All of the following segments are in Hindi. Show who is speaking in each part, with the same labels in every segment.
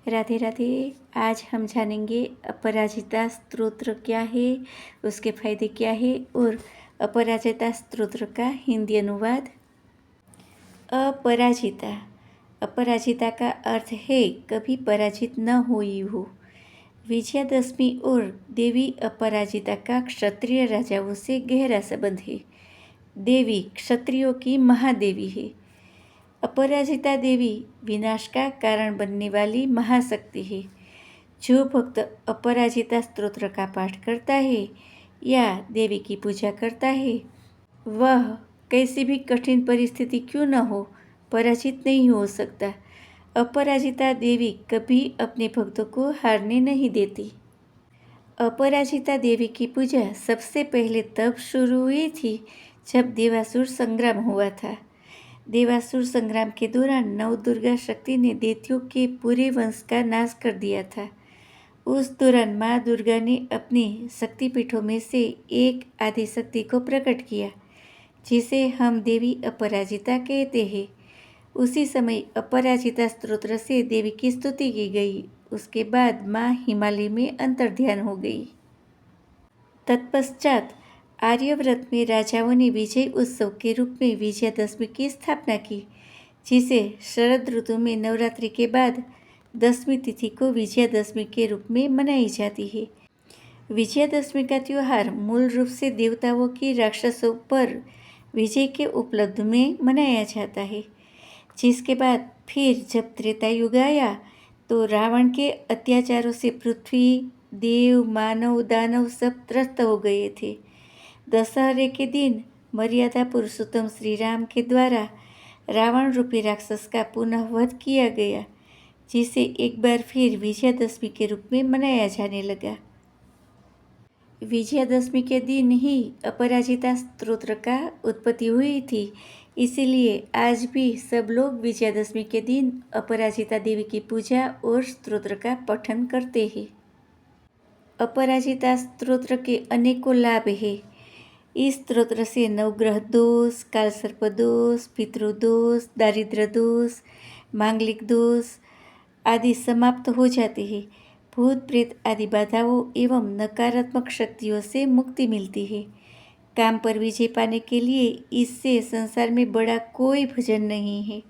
Speaker 1: राधे राधे। आज हम जानेंगे अपराजिता स्तोत्र क्या है, उसके फायदे क्या है और अपराजिता स्तोत्र का हिंदी अनुवाद। अपराजिता। अपराजिता का अर्थ है कभी पराजित न हुई हो। विजयादशमी और देवी अपराजिता का क्षत्रिय राजाओं से गहरा संबंध है। देवी क्षत्रियों की महादेवी है। अपराजिता देवी विनाश का कारण बनने वाली महाशक्ति है। जो भक्त अपराजिता स्तोत्र का पाठ करता है या देवी की पूजा करता है, वह कैसी भी कठिन परिस्थिति क्यों न हो, पराजित नहीं हो सकता। अपराजिता देवी कभी अपने भक्तों को हारने नहीं देती। अपराजिता देवी की पूजा सबसे पहले तब शुरू हुई थी जब देवासुर संग्राम हुआ था। देवासुर संग्राम के दौरान नवदुर्गा शक्ति ने दैत्यों के पूरे वंश का नाश कर दिया था। उस दौरान माँ दुर्गा ने अपनी शक्तिपीठों में से एक आदिशक्ति को प्रकट किया, जिसे हम देवी अपराजिता कहते हैं। उसी समय अपराजिता स्तोत्र से देवी की स्तुति की गई। उसके बाद माँ हिमालय में अंतर्ध्यान हो गई। तत्पश्चात आर्यव्रत में राजाओं ने विजय उत्सव के रूप में विजयादशमी की स्थापना की, जिसे शरद ऋतु में नवरात्रि के बाद दशमी तिथि को विजयादशमी के रूप में मनाई जाती है। विजयादशमी का त्यौहार मूल रूप से देवताओं की राक्षसों पर विजय के उपलब्ध में मनाया जाता है, जिसके बाद फिर जब त्रेता युग आया तो रावण के अत्याचारों से पृथ्वी, देव, मानव, दानव सब त्रस्त हो गए थे। दशहरे के दिन मर्यादा पुरुषोत्तम श्री राम के द्वारा रावण रूपी राक्षस का पुनः वध किया गया, जिसे एक बार फिर विजयादशमी के रूप में मनाया जाने लगा। विजयादशमी के दिन ही अपराजिता स्तोत्र का उत्पत्ति हुई थी, इसीलिए आज भी सब लोग विजयादशमी के दिन अपराजिता देवी की पूजा और स्तोत्र का पठन करते हैं। अपराजिता स्तोत्र के अनेकों लाभ हैं। इस स्तोत्र से नवग्रह दोष, कालसर्प दोष, पितृदोष, दारिद्र दोष, मांगलिक दोष आदि समाप्त हो जाते हैं। भूत प्रेत आदि बाधाओं एवं नकारात्मक शक्तियों से मुक्ति मिलती है। काम पर विजय पाने के लिए इससे संसार में बड़ा कोई भजन नहीं है।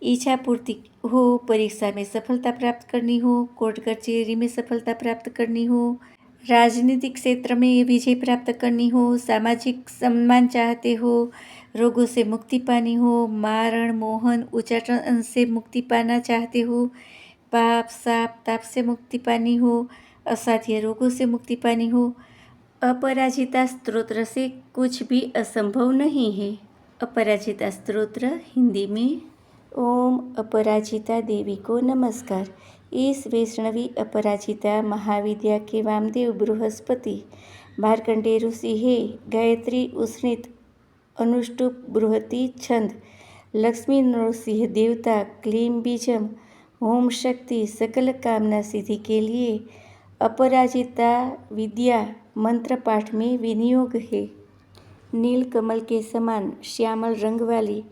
Speaker 1: इच्छा पूर्ति हो, परीक्षा में सफलता प्राप्त करनी हो, कोर्ट कचहरी में सफलता प्राप्त करनी हो, राजनीतिक क्षेत्र में विजय प्राप्त करनी हो, सामाजिक सम्मान चाहते हो, रोगों से मुक्ति पानी हो, मारण, मोहन, उच्चाटन से मुक्ति पाना चाहते हो, पाप, साप, ताप से मुक्ति पानी हो, असाध्य रोगों से मुक्ति पानी हो, अपराजिता स्तोत्र से कुछ भी असंभव नहीं है। अपराजिता स्तोत्र हिंदी में। ओम अपराजिता देवी को नमस्कार। इस वैष्णवी अपराजिता महाविद्या के वामदेव बृहस्पति मार्कंडेय ऋषि है। गायत्री उष्णित अनुष्टुप बृहति छंद। लक्ष्मी नरसिंह देवता क्लीम बीजम ओम शक्ति सकल कामना सिद्धि के लिए अपराजिता विद्या मंत्र पाठ में विनियोग है। नील कमल के समान श्यामल रंग वाली,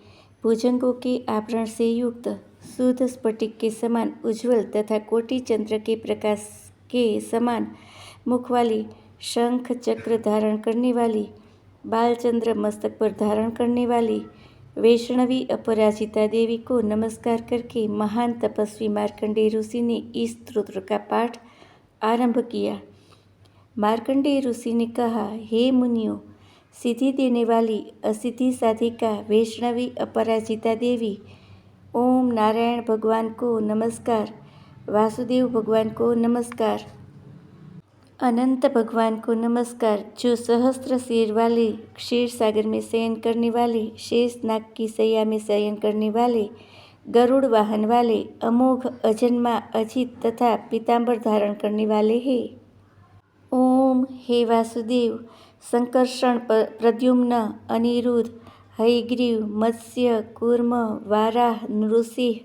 Speaker 1: भुजंगों के आवरण से युक्त, शुद्ध स्फटिक के समान उज्ज्वल तथा कोटि चंद्र के प्रकाश के समान मुख वाली, शंख चक्र धारण करने वाली, बालचंद्र मस्तक पर धारण करने वाली वैष्णवी अपराजिता देवी को नमस्कार करके महान तपस्वी मार्कंडेय ऋषि ने इस स्तोत्र का पाठ आरंभ किया। मार्कंडेय ऋषि ने कहा, हे मुनियों, सिद्धि देने वाली असिद्धि साधिका वैष्णवी अपराजिता देवी, ओम नारायण भगवान को नमस्कार, वासुदेव भगवान को नमस्कार, अनंत भगवान को नमस्कार, जो सहस्त्र सिर वाले, क्षीर सागर में शयन करने वाले, शेष नाग की सैया में शयन करने वाले, गरुड़ वाहन वाले, अमोघ अजन्मा अजित तथा पीतांबर धारण करने वाले हैं। ओम हे वासुदेव, संकर्षण, प्रद्युम्न, अनिरुद्ध, हयग्रीव, मत्स्य, कूर्म, वाराह, नृसिंह,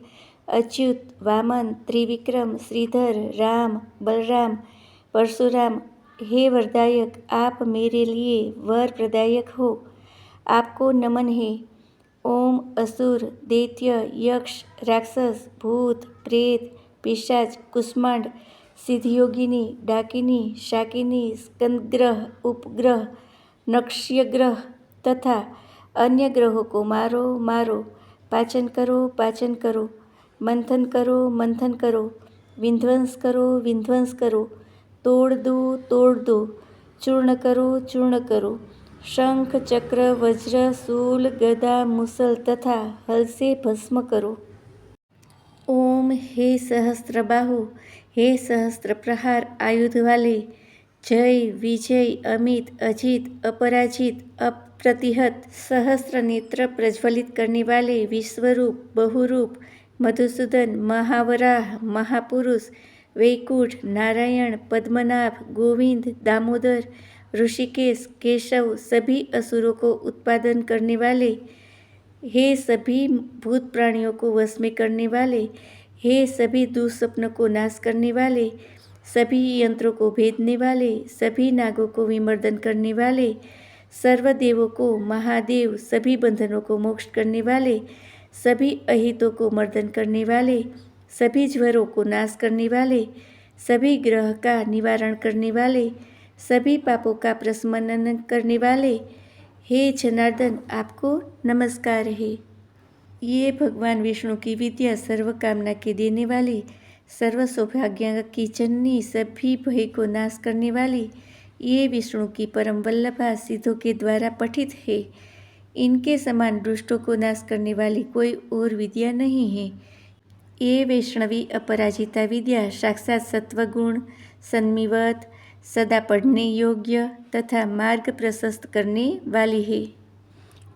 Speaker 1: अच्युत, वामन, त्रिविक्रम, श्रीधर, राम, बलराम, परशुराम, हे वरदायक, आप मेरे लिए वर प्रदायक हो, आपको नमन है। ओम असुर, दैत्य, यक्ष, राक्षस, भूत, प्रेत, पिशाच, कुष्मांड, सिद्धयोगिनी, डाकिनी, शाकिनी, स्कंदग्रह, उपग्रह, नक्ष्यग्रह तथा अन्य ग्रहों को मारो मारो, पाचन करो पाचन करो, मंथन करो मंथन करो, विध्वंस करो विध्वंस करो, तोड़ दो, चूर्ण करो, शंख चक्र वज्र शूल गदा मुसल तथा हल से भस्म करो। ओम हे सहस्त्रबाहु, हे सहस्त्र प्रहार आयुध वाले, जय विजय अमित अजित अपराजित अप्रतिहत, सहस्त्र नेत्र प्रज्वलित करने वाले, विश्वरूप बहुरूप, मधुसूदन, महावराह, महापुरुष, वैकुंठ, नारायण, पद्मनाभ, गोविंद, दामोदर, ऋषिकेश, केशव, सभी असुरों को उत्पादन करने वाले, हे सभी भूत प्राणियों को वश में करने वाले, हे सभी दुःस्वप्न को नाश करने वाले, सभी यंत्रों को भेदने वाले, सभी नागों को विमर्दन करने वाले, सर्वदेवों को महादेव, सभी बंधनों को मोक्ष करने वाले, सभी अहितों को मर्दन करने वाले, सभी ज्वरों को नाश करने वाले, सभी ग्रह का निवारण करने वाले, सभी पापों का प्रशमन करने वाले, हे जनार्दन आपको नमस्कार है। ये भगवान विष्णु की विद्या सर्व कामना के देने वाली, सर्व सौभाग्य की जननी, सभी भय को नाश करने वाली, ये विष्णु की परम वल्लभा सिद्धों के द्वारा पठित है। इनके समान दुष्टों को नाश करने वाली कोई और विद्या नहीं है। ये वैष्णवी अपराजिता विद्या साक्षात सत्वगुण सन्मिवत, सदा पढ़ने योग्य तथा मार्ग प्रशस्त करने वाली है।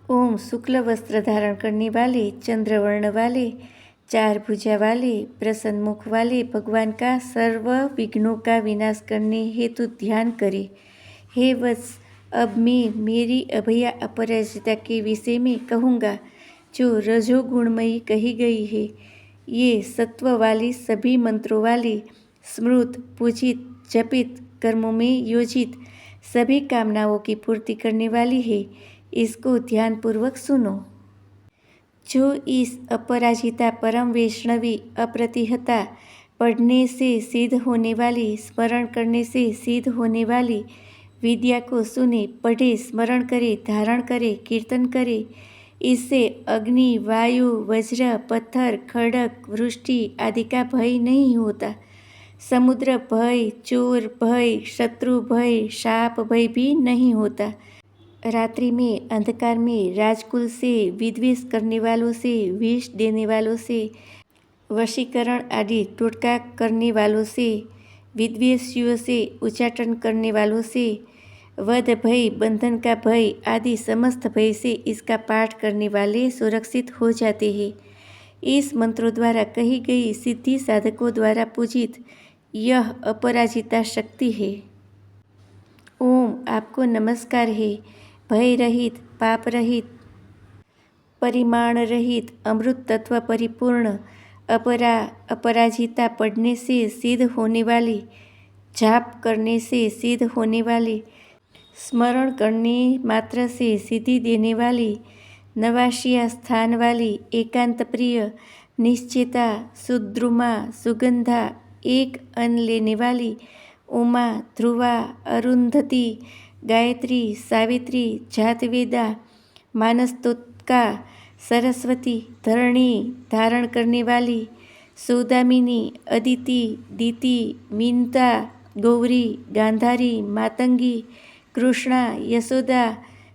Speaker 1: ओम शुक्ल वस्त्र धारण करने वाले, चंद्रवर्ण वाले, चार भुजा वाले, प्रसन्न मुख वाले भगवान का सर्व विघ्नों का विनाश करने हेतु ध्यान करे। हे वत्स, अब मैं मेरी अभया अपराजिता के विषय में कहूँगा जो रजोगुणमयी कही गई है। ये सत्व वाली, सभी मंत्रों वाली, स्मृत, पूजित, जपित, कर्मों में योजित, सभी कामनाओं की पूर्ति करने वाली है। इसको ध्यानपूर्वक सुनो। जो इस अपराजिता परम वैष्णवी अप्रतिहता पढ़ने से सिद्ध होने वाली, स्मरण करने से सिद्ध होने वाली विद्या को सुने, पढ़े, स्मरण करे, धारण करे, कीर्तन करे, इससे अग्नि, वायु, वज्र, पत्थर, खड़क, वृष्टि आदि का भय नहीं होता। समुद्र भय, चोर भय, शत्रु भय, शाप भय भी नहीं होता। रात्रि में, अंधकार में, राजकुल से, विद्वेष करने वालों से, विष देने वालों से, वशीकरण आदि टोटका करने वालों से, विद्वेषियों से, उच्चाटन करने वालों से, वध भय, बंधन का भय आदि समस्त भय से इसका पाठ करने वाले सुरक्षित हो जाते हैं। इस मंत्रों द्वारा कही गई सिद्धि साधकों द्वारा पूजित यह अपराजिता शक्ति है। ओम आपको नमस्कार है। भय रहित, पाप रहित, परिमाण रहित, अमृत तत्व परिपूर्ण अपराजिता पढ़ने से सिद्ध होने वाली, जाप करने से सिद्ध होने वाली, स्मरण करने मात्र से सिद्धि देने वाली, नवाशिया स्थान वाली, एकांत प्रिय, निश्चेता, सुद्रुमा, सुगंधा, एक अन्न लेने वाली, उमा, ध्रुवा, अरुंधति, गायत्री, सावित्री, जातवेदा, मानस्तोत्का, सरस्वती, धरणी, धारण करने वाली, सौदामिनी, अदिति, दीति, मीनता, गौरी, गांधारी, मातंगी, कृष्णा, यशोदा,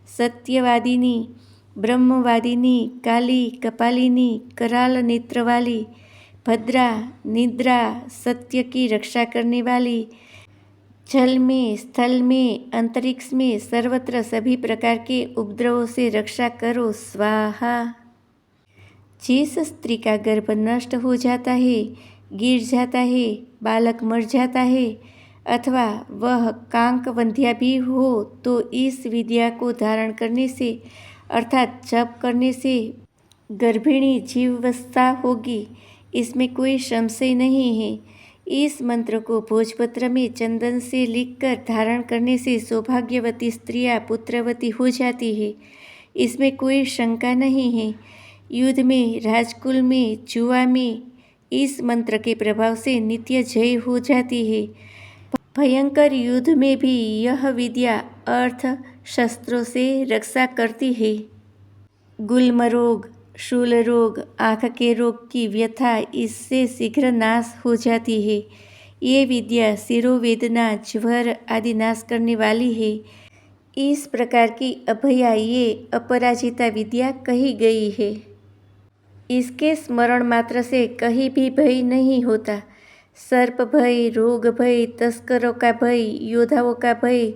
Speaker 1: सत्यवादिनी, ब्रह्मवादिनी, काली, कपालिनी, कराल नेत्र वाली, भद्रा, निद्रा, सत्य की रक्षा करने वाली, जल में, स्थल में, अंतरिक्ष में, सर्वत्र सभी प्रकार के उपद्रवों से रक्षा करो, स्वाहा। जिस स्त्री का गर्भ नष्ट हो जाता है, गिर जाता है, बालक मर जाता है अथवा वह कांक वंध्या भी हो तो इस विद्या को धारण करने से अर्थात जप करने से गर्भिणी जीवावस्था होगी, इसमें कोई संशय नहीं है। इस मंत्र को भोजपत्र में चंदन से लिखकर धारण करने से सौभाग्यवती स्त्रियां पुत्रवती हो जाती है, इसमें कोई शंका नहीं है। युद्ध में, राजकुल में, जुआ में, इस मंत्र के प्रभाव से नित्य जय हो जाती है। भयंकर युद्ध में भी यह विद्या अर्थ शस्त्रों से रक्षा करती है। गुल्म रोग, शूल रोग, आँख के रोग की व्यथा इससे शीघ्र नाश हो जाती है। ये विद्या शिरोवेदना, ज्वर आदि नाश करने वाली है। इस प्रकार की अभया ये अपराजिता विद्या कही गई है। इसके स्मरण मात्र से कहीं भी भय नहीं होता। सर्प भय, रोग भय, तस्करों का भय, योद्धाओं का भय,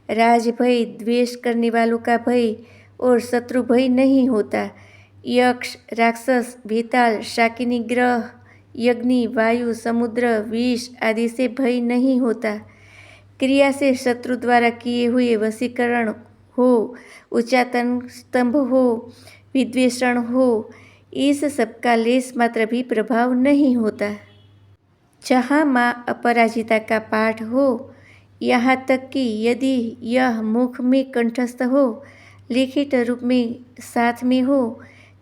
Speaker 1: राज भय, द्वेष करने वालों का भय और शत्रु भय नहीं होता। यक्ष, राक्षस, भेताल, शाकिनी ग्रह, अग्नि, वायु, समुद्र, विष आदि से भय नहीं होता। क्रिया से शत्रु द्वारा किए हुए वशीकरण हो, उच्चाटन स्तंभ हो, विद्वेषण हो, इस सबका लेस मात्र भी प्रभाव नहीं होता। जहाँ माँ अपराजिता का पाठ हो, यहाँ तक कि यदि यह मुख में कंठस्थ हो, लिखित रूप में साथ में हो,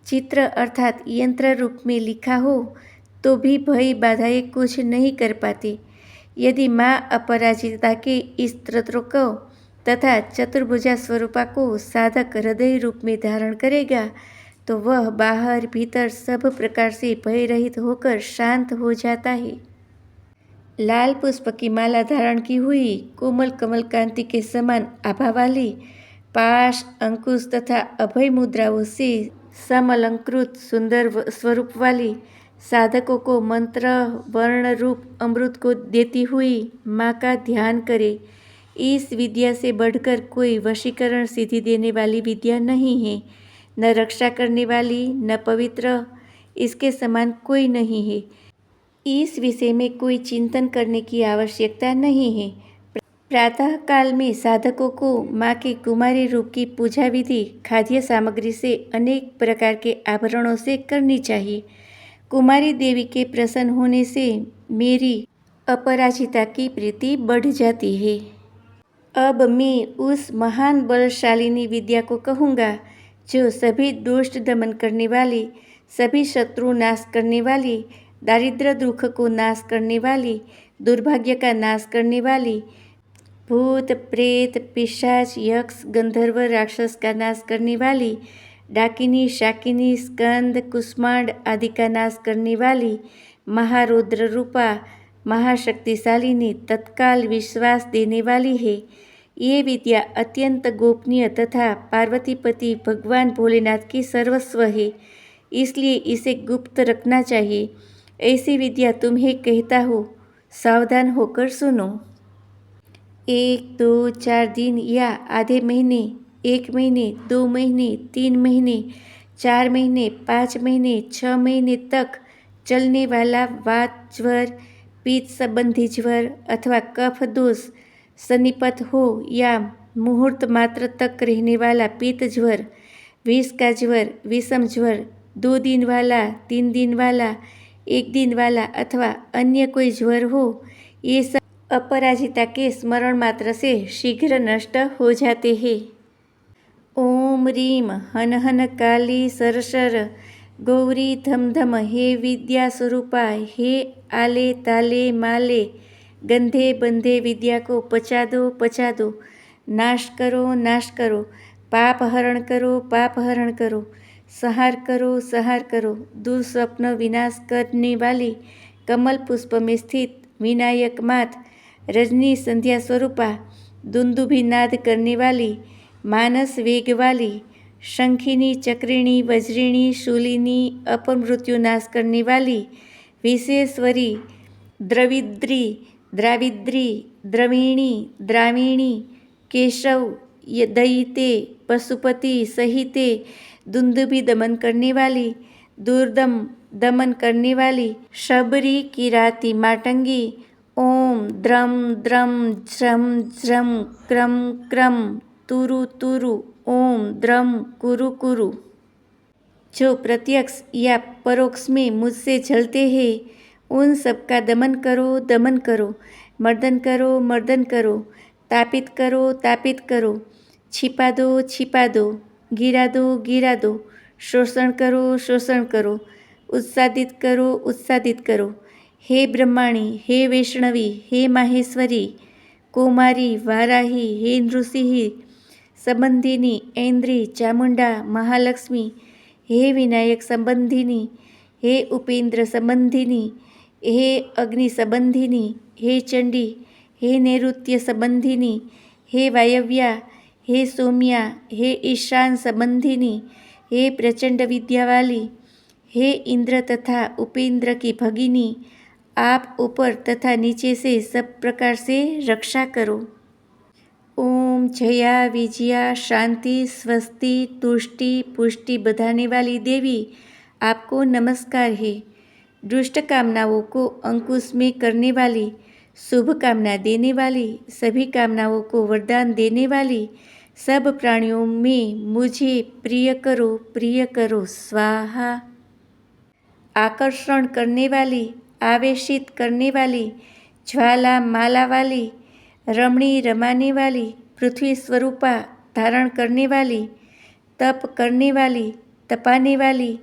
Speaker 1: चित्र अर्थात यंत्र रूप में लिखा हो, तो भी भय बाधाएं कुछ नहीं कर पाती। यदि माँ अपराजिता के इस स्तोत्र को तथा चतुर्भुजा स्वरूपा को साधक हृदय रूप में धारण करेगा तो वह बाहर भीतर सब प्रकार से भय रहित होकर शांत हो जाता है। लाल पुष्प की माला धारण की हुई, कोमल कमल कांति के समान आभा वाली, पाश, अंकुश तथा अभय मुद्राओं से समलंकृत सुंदर स्वरूप वाली, साधकों को मंत्र वर्ण रूप अमृत को देती हुई माँ का ध्यान करे। इस विद्या से बढ़कर कोई वशीकरण सिद्धि देने वाली विद्या नहीं है, न रक्षा करने वाली, न पवित्र, इसके समान कोई नहीं है। इस विषय में कोई चिंतन करने की आवश्यकता नहीं है। प्रातः काल में साधकों को माँ के कुमारी रूप की पूजा विधि खाद्य सामग्री से अनेक प्रकार के आभरणों से करनी चाहिए। कुमारी देवी के प्रसन्न होने से मेरी अपराजिता की प्रीति बढ़ जाती है। अब मैं उस महान बलशालिनी विद्या को कहूँगा जो सभी दुष्ट दमन करने वाली, सभी शत्रु नाश करने वाली, दारिद्र दुख को नाश करने वाली, दुर्भाग्य का नाश करने वाली, भूत प्रेत पिशाच यक्ष गंधर्व राक्षस का नाश करने वाली, डाकिनी शाकिनी स्कंद कुष्मांड आदि का नाश करने वाली, महारुद्र रूपा महाशक्तिशालिनी तत्काल विश्वास देने वाली है। ये विद्या अत्यंत गोपनीय तथा पार्वतीपति भगवान भोलेनाथ की सर्वस्व है, इसलिए इसे गुप्त रखना चाहिए। ऐसी विद्या तुम्हें कहता हूँ, सावधान होकर सुनो। 1, 2, 4 दिन या आधे महीने, 1 महीने, 2 महीने, 3 महीने, 4 महीने, 5 महीने, 6 महीने तक चलने वाला वात ज्वर, पित्त संबंधी ज्वर अथवा कफ दोष सन्निपत हो या मुहूर्त मात्र तक रहने वाला पित्त ज्वर, विष का ज्वर, विषम ज्वर, 2 दिन वाला, 3 दिन वाला, 1 दिन वाला अथवा अन्य कोई ज्वर हो, ये सब अपराजिता के स्मरण मात्र से शीघ्र नष्ट हो जाते हैं। ओम रीम हन हन काली सरसर गौरी धम धम, हे विद्या स्वरूपा, हे आले ताले माले, गंधे बंधे विद्या को पचा दो, नाश करो, पाप हरण करो, संहार करो, दुस्वप्न विनाश करने वाली, कमल पुष्प में स्थित विनायक मात, रजनी संध्या स्वरूपा, दुंदुभि नाद करने वाली, मानस वेग वाली, शंखिनी चक्रिणी वज्रिणी शूलिनी, अपमृत्यु नाश करने वाली, विशेश्वरी, द्रविद्री, द्राविणी, केशव, दयिते, पशुपति सहिते, दुंदुभि दमन करने वाली, दुर्दम दमन करने वाली, शबरी किराती मातंगी, ओम द्रम द्रम झ्रम झ्रम क्रम क्रम तुरु, ओम द्रम कुरु। जो प्रत्यक्ष या परोक्ष में मुझसे जलते हैं उन सबका दमन करो, मर्दन करो, तापित करो, छिपा दो, गिरा दो, शोषण करो, उत्सादित करो, उत्सादित करो। हे ब्रह्माणी, हे वैष्णवी, हे माहेश्वरी, कौमारी, वाराही, हे नृसिंही, संबंधिनी, ऐन्द्री, चामुंडा, महालक्ष्मी, हे विनायक संबंधिनी, हे उपेंद्र संबंधिनी, हे अग्नि संबंधिनी, हे चंडी, हे नैऋत्य संबंधिनी, हे वायव्या, हे सौम्या, हे ईशान संबंधिनी, हे प्रचंड विद्या वाली, हे इंद्र तथा उपेंद्र की भगिनी, आप ऊपर तथा नीचे से सब प्रकार से रक्षा करो। ओम जया, विजया, शांति, स्वस्ति, तुष्टि, पुष्टि बधाने वाली देवी, आपको नमस्कार है। दुष्ट कामनाओं को अंकुश में करने वाली, शुभ कामना देने वाली, सभी कामनाओं को वरदान देने वाली, सब प्राणियों में मुझे प्रिय करो, स्वाहा। आकर्षण करने वाली, आवेशित करने वाली, ज्वाला माला वाली, रमणी रमाने वाली, पृथ्वी स्वरूपा धारण करने वाली, तप करने वाली, तपाने वाली,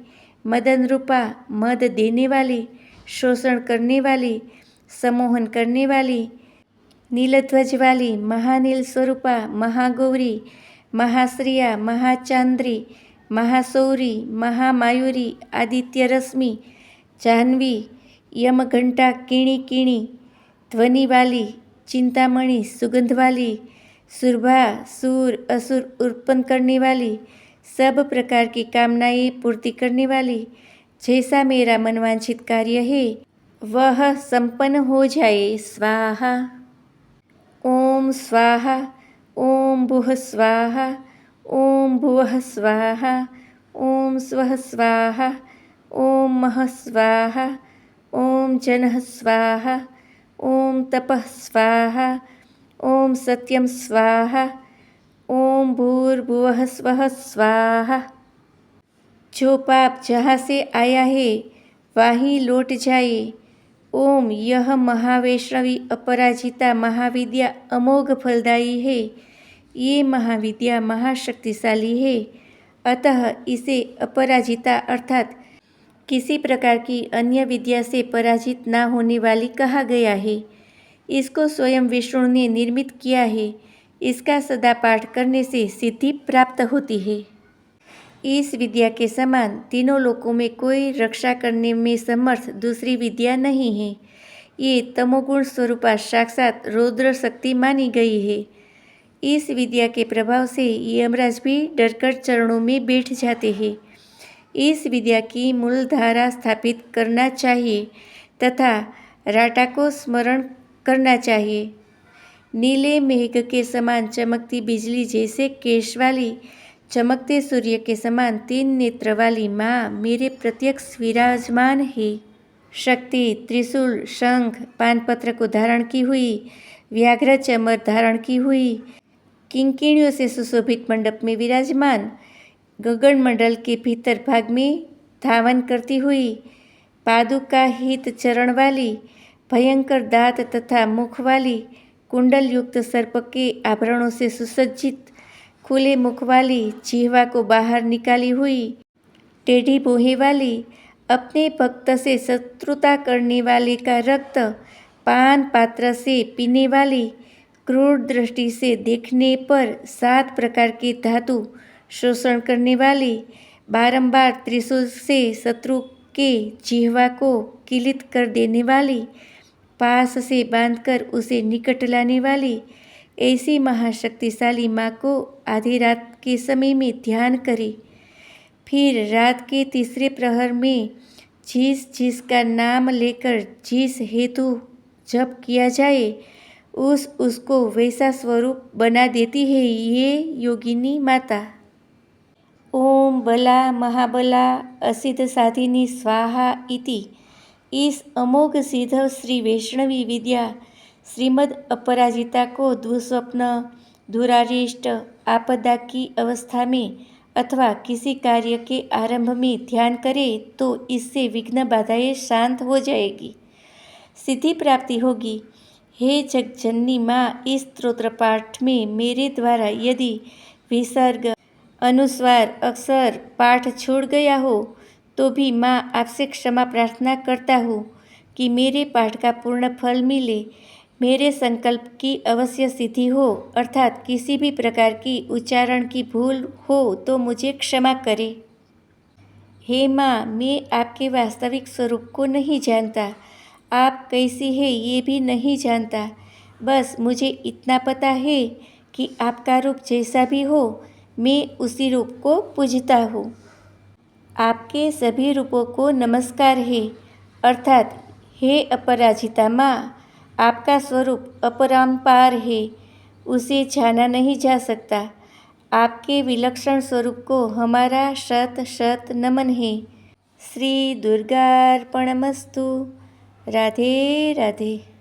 Speaker 1: मदन रूपा मद देने वाली, शोषण करने वाली, सम्मोहन करने वाली, नीलध्वज वाली, महानील स्वरूपा, महागौरी, महाश्रिया, महाचांद्री, महासौरी, महामायूरी, आदित्य रश्मि, जाह्नवी, यमघंटा किणी किणी, ध्वनि वाली, चिंतामणि, सुगंध वाली, सुरभा, सूर, असुर उत्पन्न करने वाली, सब प्रकार की कामनाएं पूर्ति करने वाली, जैसा मेरा मनवांछित कार्य है वह संपन्न हो जाए, स्वाहा। ओम स्वाहा, ओम भुः स्वाहा, ओम भुवः स्वाहा, ओम स्वः स्वाहा, ओम महः स्वाहा, ओम जनः स्वाहा, ओम तपः स्वाहा, ओम सत्यम स्वाहा, ओम भूर्भुवः स्वः स्वाहा। जो पाप जहाँ से आया है वहीं लौट जाए। ओम, यह महावैष्णवी अपराजिता महाविद्या अमोघ फलदायी है। ये महाविद्या महाशक्तिशाली है, अतः इसे अपराजिता अर्थात किसी प्रकार की अन्य विद्या से पराजित ना होने वाली कहा गया है। इसको स्वयं विष्णु ने निर्मित किया है। इसका सदा पाठ करने से सिद्धि प्राप्त होती है। इस विद्या के समान तीनों लोकों में कोई रक्षा करने में समर्थ दूसरी विद्या नहीं है। ये तमोगुण स्वरूपा साक्षात रौद्र शक्ति मानी गई है। इस विद्या के प्रभाव से यमराज भी डरकर चरणों में बैठ जाते हैं। इस विद्या की मूल धारा स्थापित करना चाहिए तथा राटा को स्मरण करना चाहिए। नीले मेघ के समान चमकती बिजली जैसे केश वाली, चमकते सूर्य के समान 3 नेत्र वाली माँ मेरे प्रत्यक्ष विराजमान है। शक्ति त्रिशूल, शंख, पानपत्र को धारण की हुई, व्याघ्र चमर धारण की हुई, किंकिणियों से सुशोभित मंडप में विराजमान, गगन मंडल के भीतर भाग में धावन करती हुई, पादुका हित चरण वाली, भयंकर दांत तथा मुख वाली, कुंडल युक्त सर्प के आभरणों से सुसज्जित, खुले मुख वाली, जिह्वा को बाहर निकाली हुई, टेढ़ी भौहें वाली, अपने भक्त से शत्रुता करने वाले का रक्त पान पात्र से पीने वाली, क्रूर दृष्टि से देखने पर 7 प्रकार के धातु शोषण करने वाली, बारंबार त्रिशूल से शत्रु के जिह्वा को किलित कर देने वाली, पास से बांधकर उसे निकट लाने वाली, ऐसी महाशक्तिशाली माँ को आधी रात के समय में ध्यान करें। फिर रात के तीसरे प्रहर में जिसका नाम लेकर जिस हेतु जप किया जाए उसको वैसा स्वरूप बना देती है ये योगिनी माता। ओम बला महाबला असिद्ध साधिनी स्वाहा इति। इस अमोघ सिद्ध श्री वैष्णवी विद्या श्रीमद् अपराजिता को दुस्वप्न, दुरारिष्ट, आपदा की अवस्था में अथवा किसी कार्य के आरंभ में ध्यान करे तो इससे विघ्न बाधाएं शांत हो जाएगी, सिद्धि प्राप्ति होगी। हे जगजननी माँ, इस स्तोत्र पाठ में मेरे द्वारा यदि विसर्ग, अनुस्वार, अक्षर पाठ छूट गया हो तो भी माँ आपसे क्षमा प्रार्थना करता हूँ कि मेरे पाठ का पूर्ण फल मिले, मेरे संकल्प की अवश्य सिद्धि हो, अर्थात किसी भी प्रकार की उच्चारण की भूल हो तो मुझे क्षमा करें। हे माँ, मैं आपके वास्तविक स्वरूप को नहीं जानता, आप कैसी है ये भी नहीं जानता। बस मुझे इतना पता है कि आपका रूप जैसा भी हो, मैं उसी रूप को पूजता हूँ। आपके सभी रूपों को नमस्कार है, अर्थात हे अपराजिता माँ, आपका स्वरूप अपरंपार है, उसे जाना नहीं जा सकता। आपके विलक्षण स्वरूप को हमारा शत शत नमन है। श्री दुर्गार्पणमस्तु। राधे राधे।